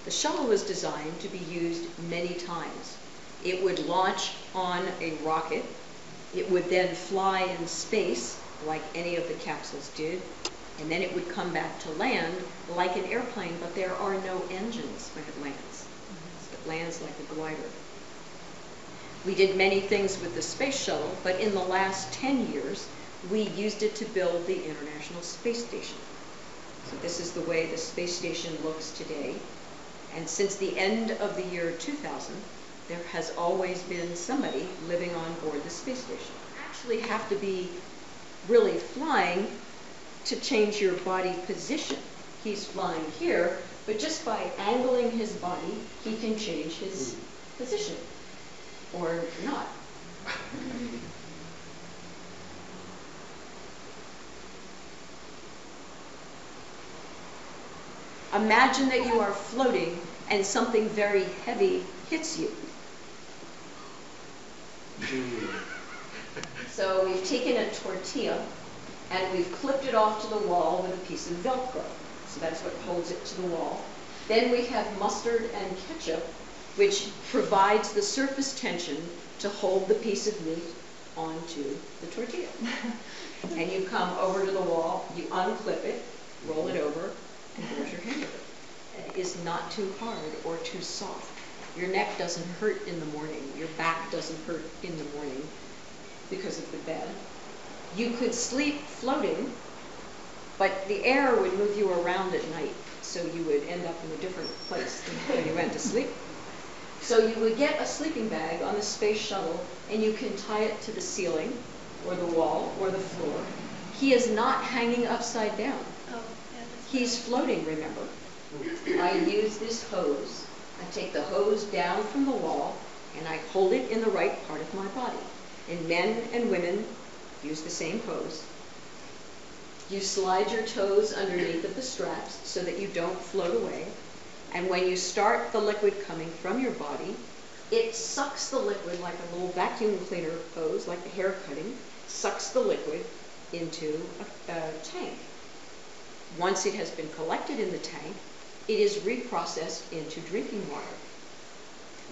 The shuttle was designed to be used many times. It would launch on a rocket. It would then fly in space, like any of the capsules did, and then it would come back to land like an airplane, but there are no engines when it lands. It lands like a glider. We did many things with the space shuttle, but in the last 10 years, we used it to build the International Space Station. So this is the way the space station looks today. And since the end of the year 2000, there has always been somebody living on board the space station. You actually have to be really flying to change your body position. He's flying here, but just by angling his body, he can change his position, or not. Imagine that you are floating and something very heavy hits you. So we've taken a tortilla and we've clipped it off to the wall with a piece of Velcro. So that's what holds it to the wall. Then we have mustard and ketchup, which provides the surface tension to hold the piece of meat onto the tortilla. And you come over to the wall, you unclip it, roll it over, and there's your hamburger. It is not too hard or too soft. Your neck doesn't hurt in the morning. Your back doesn't hurt in the morning because of the bed. You could sleep floating, but the air would move you around at night, so you would end up in a different place than when you went to sleep. So you would get a sleeping bag on the space shuttle, and you can tie it to the ceiling, or the wall, or the floor. He is not hanging upside down. He's floating, remember. I use this hose. I take the hose down from the wall, and I hold it in the right part of my body. And men and women use the same hose. You slide your toes underneath of the straps so that you don't float away. And when you start the liquid coming from your body, it sucks the liquid like a little vacuum cleaner hose, like the hair cutting, sucks the liquid into a tank. Once it has been collected in the tank, it is reprocessed into drinking water.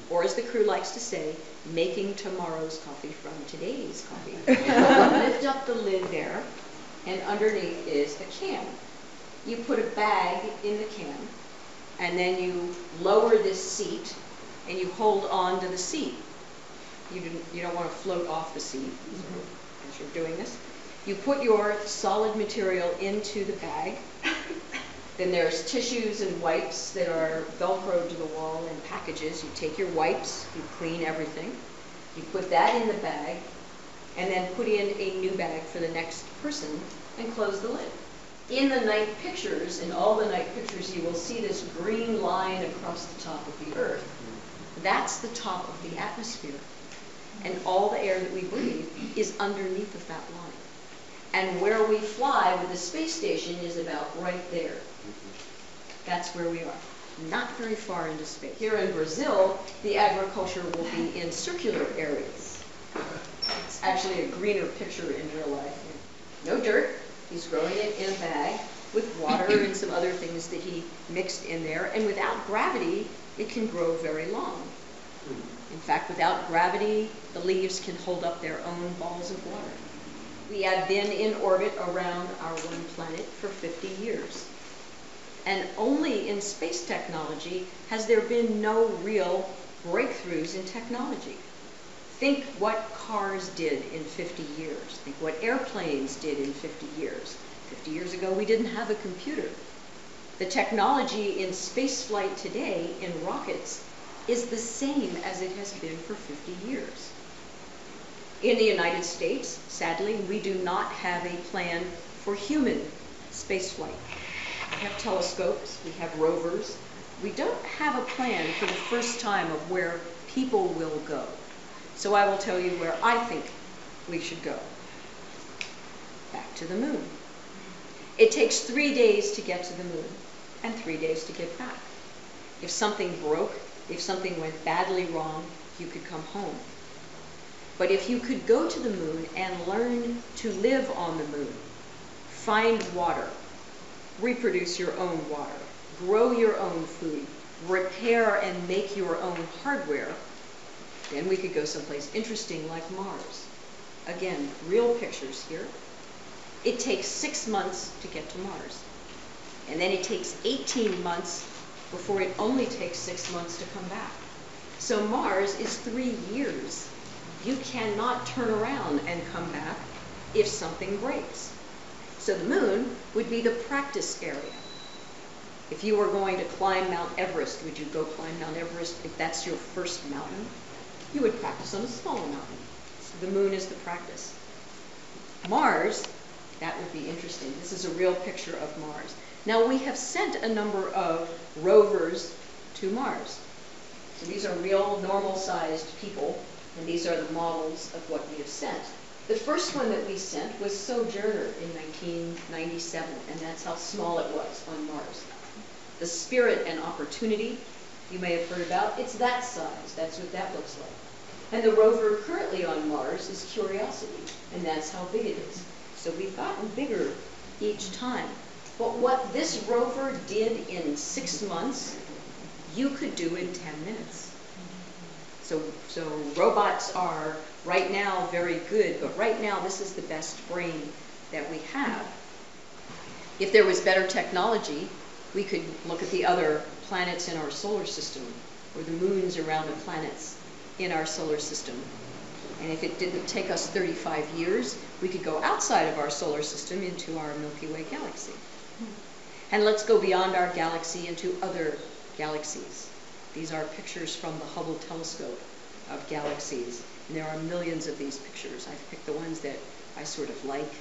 Or as the crew likes to say, making tomorrow's coffee from today's coffee. Lift up the lid there, and underneath is a can. You put a bag in the can, and then you lower this seat, and you hold on to the seat. You don't want to float off the seat as you're doing this. You put your solid material into the bag. Then there's tissues and wipes that are Velcroed to the wall in packages. You take your wipes, you clean everything. You put that in the bag, and then put in a new bag for the next person, and close the lid. In the night pictures, in all the night pictures, you will see this green line across the top of the Earth. That's the top of the atmosphere. And all the air that we breathe is underneath of that line. And where we fly with the space station is about right there. That's where we are. Not very far into space. Here in Brazil, the agriculture will be in circular areas. It's actually a greener picture in real life. No dirt. He's growing it in a bag with water and some other things that he mixed in there. And without gravity, it can grow very long. In fact, without gravity, the leaves can hold up their own balls of water. We have been in orbit around our one planet for 50 years. And only in space technology has there been no real breakthroughs in technology. Think what cars did in 50 years. Think what airplanes did in 50 years. 50 years ago, we didn't have a computer. The technology in spaceflight today in rockets is the same as it has been for 50 years. In the United States, sadly, we do not have a plan for human spaceflight. We have telescopes, we have rovers. We don't have a plan for the first time of where people will go. So I will tell you where I think we should go. Back to the moon. It takes 3 days to get to the moon and 3 days to get back. If something broke, if something went badly wrong, you could come home. But if you could go to the moon and learn to live on the moon, find water, reproduce your own water, grow your own food, repair and make your own hardware, then we could go someplace interesting like Mars. Again, real pictures here. It takes 6 months to get to Mars. And then it takes 18 months before it only takes 6 months to come back. So Mars is 3 years. You cannot turn around and come back if something breaks. So the moon would be the practice area. If you were going to climb Mount Everest, would you go climb Mount Everest if that's your first mountain? You would practice on a smaller mountain. So the moon is the practice. Mars, that would be interesting. This is a real picture of Mars. Now we have sent a number of rovers to Mars. So these are real normal-sized people, and these are the models of what we have sent. The first one that we sent was Sojourner in 1997, and that's how small it was on Mars. The Spirit and Opportunity, you may have heard about, it's that size. That's what that looks like. And the rover currently on Mars is Curiosity, and that's how big it is. So we've gotten bigger each time. But what this rover did in 6 months, you could do in 10 minutes. So robots are right now very good, but right now this is the best brain that we have. If there was better technology, we could look at the other planets in our solar system, or the moons around the planets in our solar system. And if it didn't take us 35 years, we could go outside of our solar system into our Milky Way galaxy. And let's go beyond our galaxy into other galaxies. These are pictures from the Hubble telescope of galaxies. And there are millions of these pictures. I've picked the ones that I sort of like.